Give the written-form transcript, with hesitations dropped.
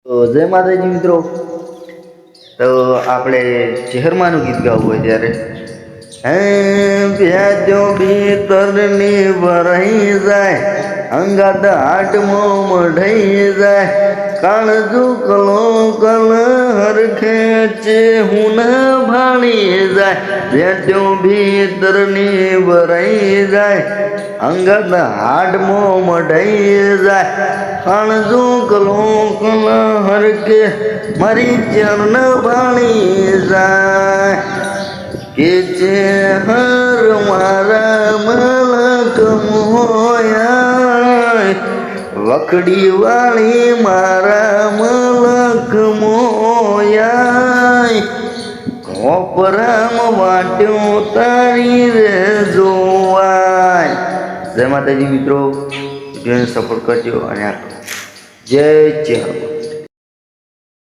તો જય માતાજી મિત્રો। તો આપણે શહેરમાંનું ગીત ગાવું હોય ત્યારે હે વ્યાજો ભીતરની ભરાઈ જાય અંગાત હાટમો મઢાઈ જાય કાળજુ કલો કલ હરખે હું ભાણી જાય વ્યાજો ભીતરની ભરાઈ જાય અંગત હાડમો મઢાઈ જાય કાળજુ કલો કલ હરખે મારી ચરણ ભાણી જાય કે છે હર મારા મલક મોયા વખડી વાળી મારા મલક મોયા કોપરામ વાટ્યો તારી રે જોવાય। જય માતાજી મિત્રો, સપોર્ટ કરજો અને જય ચેહર।